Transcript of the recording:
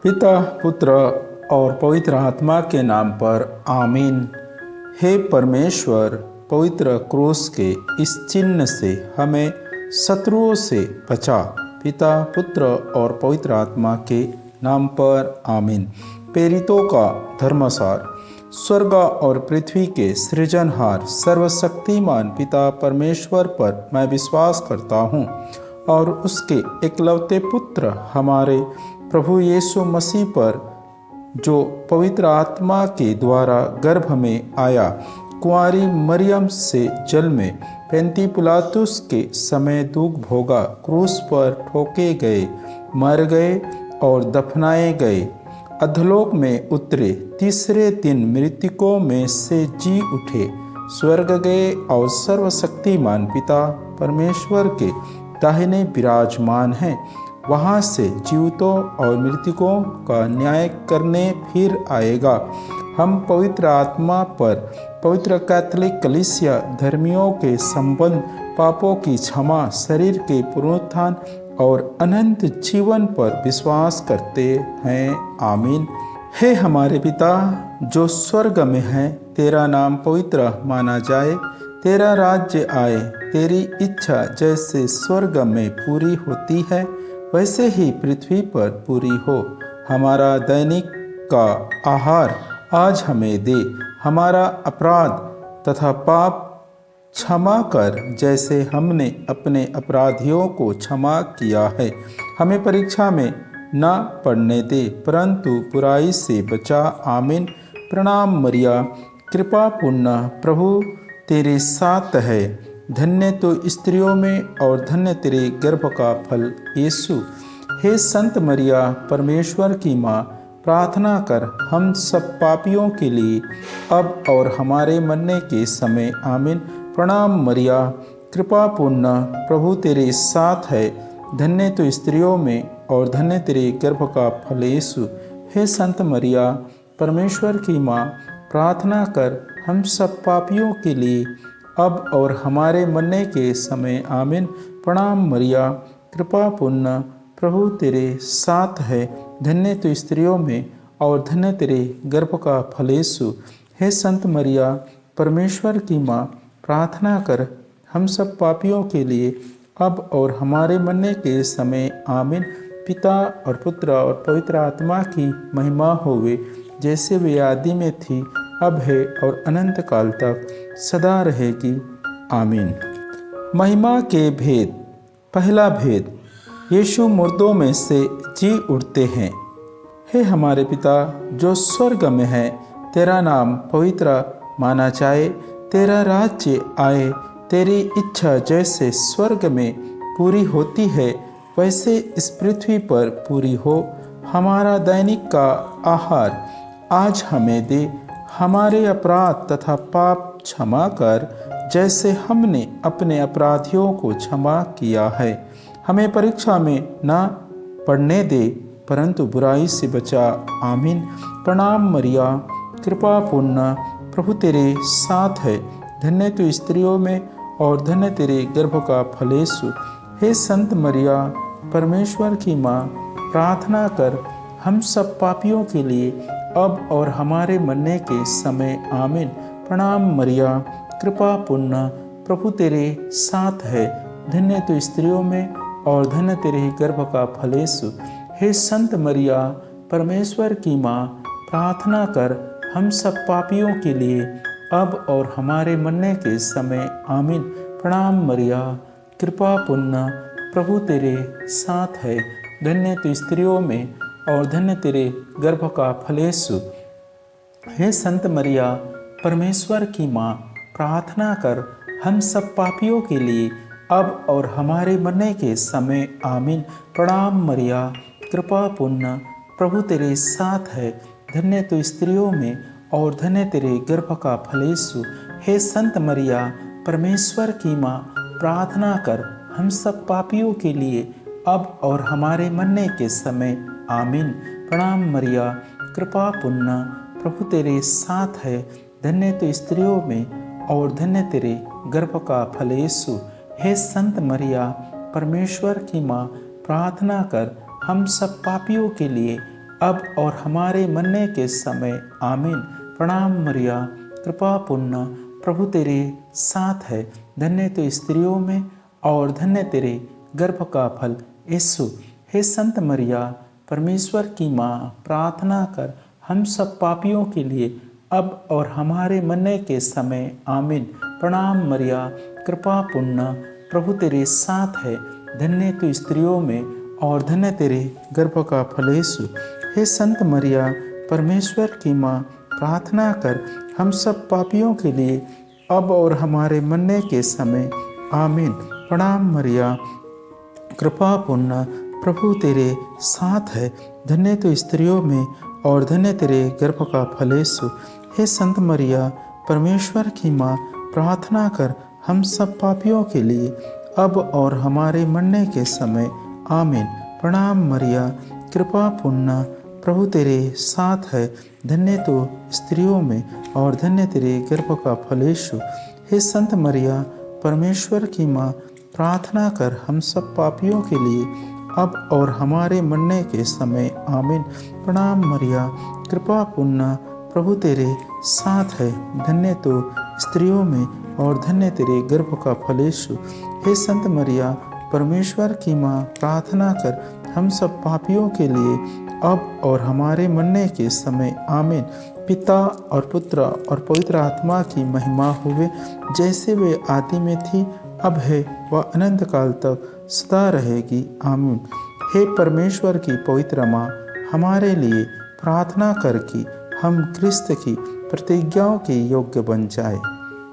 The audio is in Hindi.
पिता, पुत्र और पवित्र आत्मा के नाम पर आमीन। हे परमेश्वर, पवित्र क्रूस के इस चिन्ह से हमें शत्रुओं से बचा। पिता, पुत्र और पवित्र आत्मा के नाम पर आमीन। प्रेरितों का धर्मसार। स्वर्ग और पृथ्वी के सृजनहार सर्वशक्तिमान पिता परमेश्वर पर मैं विश्वास करता हूँ और उसके एकलौते पुत्र हमारे प्रभु यीशु मसीह पर, जो पवित्र आत्मा के द्वारा गर्भ में आया, कुंवारी मरियम से जल में, पैंती पिलातुस के समय दुख भोगा, क्रूस पर ठोके गए, मर गए और दफनाए गए, अधोलोक में उतरे, तीसरे दिन मृतकों में से जी उठे, स्वर्ग गए और सर्वशक्तिमान पिता परमेश्वर के दाहिने विराजमान हैं। वहाँ से जीवितों और मृतकों का न्याय करने फिर आएगा। हम पवित्र आत्मा पर, पवित्र कैथोलिक कलीसिया, धर्मियों के संबंध, पापों की क्षमा, शरीर के पुनरुत्थान और अनंत जीवन पर विश्वास करते हैं। आमीन। हे हमारे पिता जो स्वर्ग में है, तेरा नाम पवित्र माना जाए, तेरा राज्य आए, तेरी इच्छा जैसे स्वर्ग में पूरी होती है वैसे ही पृथ्वी पर पूरी हो। हमारा दैनिक का आहार आज हमें दे, हमारा अपराध तथा पाप क्षमा कर जैसे हमने अपने अपराधियों को क्षमा किया है। हमें परीक्षा में न पड़ने दे परंतु बुराई से बचा। आमीन। प्रणाम मरिया, कृपा पूर्ण, प्रभु तेरे साथ है, धन्य तो स्त्रियों में और धन्य तेरे गर्भ का फल यीशु। हे संत मरिया, परमेश्वर की माँ, प्रार्थना कर हम सब पापियों के लिए अब और हमारे मरने के समय। आमीन। प्रणाम मरिया, कृपा पूर्ण, प्रभु तेरे साथ है, धन्य तो स्त्रियों में और धन्य तेरे गर्भ का फल यीशु। हे संत मरिया, परमेश्वर की माँ, प्रार्थना कर हम सब पापियों के लिए अब और हमारे मरने के समय। आमीन। प्रणाम मरिया, कृपा पूर्ण, प्रभु तेरे साथ है, धन्य तो स्त्रियों में और धन्य तेरे गर्भ का फल यीशु। हे संत मरिया, परमेश्वर की माँ, प्रार्थना कर हम सब पापियों के लिए अब और हमारे मरने के समय। आमीन। पिता और पुत्र और पवित्र आत्मा की महिमा होवे, जैसे वे आदि में थी, अब है और अनंत काल तक सदा रहेगी। आमीन। महिमा के भेद। पहला भेद, यीशु मुर्दों में से जी उठते हैं। हे हमारे पिता जो स्वर्ग में है, तेरा नाम पवित्र माना जाए, तेरा राज्य आए, तेरी इच्छा जैसे स्वर्ग में पूरी होती है वैसे इस पृथ्वी पर पूरी हो। हमारा दैनिक का आहार आज हमें दे, हमारे अपराध तथा पाप क्षमा कर जैसे हमने अपने अपराधियों को क्षमा किया है। हमें परीक्षा में न पड़ने दे परंतु बुराई से बचा। आमीन। प्रणाम मरिया, कृपा पूर्ण, प्रभु तेरे साथ है, धन्य तो स्त्रियों में और धन्य तेरे गर्भ का फल यीशु। हे संत मरिया, परमेश्वर की माँ, प्रार्थना कर हम सब पापियों के लिए अब और हमारे मरने के समय। आमीन। प्रणाम मरिया, कृपा पूर्ण, प्रभु तेरे साथ है, धन्य तो स्त्रियों में और धन्य तेरे गर्भ का फल यीशु। हे संत मरिया, परमेश्वर की माँ, प्रार्थना कर हम सब पापियों के लिए अब और हमारे मरने के समय। आमीन। प्रणाम मरिया, कृपा पूर्ण, प्रभु तेरे साथ है, धन्य तो स्त्रियों में और धन्य तेरे गर्भ का फल यीशु। हे संत मरिया, परमेश्वर की माँ, प्रार्थना कर हम सब पापियों के लिए अब और हमारे मरने के समय। आमीन। प्रणाम मरिया, कृपा पूर्ण, प्रभु तेरे साथ है, धन्य तो स्त्रियों में और धन्य तेरे गर्भ का फल यीशु। हे संत मरिया, परमेश्वर की माँ, प्रार्थना कर हम सब पापियों के लिए अब और हमारे मरने के समय। आमीन। प्रणाम मरिया, कृपा पूर्ण, प्रभु तेरे साथ है, धन्य तो स्त्रियों में और धन्य तेरे गर्भ का फल यीशु। हे संत मरिया, परमेश्वर की माँ, प्रार्थना कर हम सब पापियों के लिए अब और हमारे मरने के समय आमीन। प्रणाम मरिया, कृपा पूर्ण, प्रभु तेरे साथ है, धन्य तो स्त्रियों में और धन्य तेरे गर्भ का फल यीशु। हे संत मरिया, परमेश्वर की माँ, प्रार्थना कर हम सब पापियों के लिए अब और हमारे मरने के समय आमीन। प्रणाम मरिया, कृपा पूर्ण, प्रभु तेरे साथ है, धन्य तो स्त्रियों में और धन्य तेरे गर्भ का फल यीशु। हे संत मरिया, परमेश्वर की माँ, प्रार्थना कर हम सब पापियों के लिए अब और हमारे मरने के समय आमीन। प्रणाम मरिया, कृपा पूर्ण, प्रभु तेरे साथ है, धन्य तो स्त्रियों में और धन्य तेरे गर्भ का फल यीशु। हे संत मरिया, परमेश्वर की माँ, प्रार्थना कर हम सब पापियों के लिए अब और हमारे मरने के समय आमीन। प्रणाम मरिया, कृपा पूर्ण, प्रभु तेरे साथ है, धन्य तो स्त्रियों में और धन्य तेरे गर्भ का फल यीशु। हे संत मरिया, परमेश्वर की माँ, प्रार्थना कर हम सब पापियों के लिए अब और हमारे मरने के समय आमीन। प्रणाम मरिया, कृपा पूर्ण, प्रभु तेरे साथ है, धन्य तो स्त्रियों में और धन्य तेरे गर्भ का फल यीशु। हे संत मरिया, परमेश्वर की माँ, प्रार्थना कर हम सब पापियों के लिए अब और हमारे मरने के समय आमीन। पिता और पुत्र और पवित्र आत्मा की महिमा होवे, जैसे वे आदि में थी, अब है, वह अनंत काल तक सदा रहेगी आमीन। हे परमेश्वर की पवित्र माँ, हमारे लिए प्रार्थना कर कि हम क्रिस्त की प्रतिज्ञाओं के योग्य बन जाए।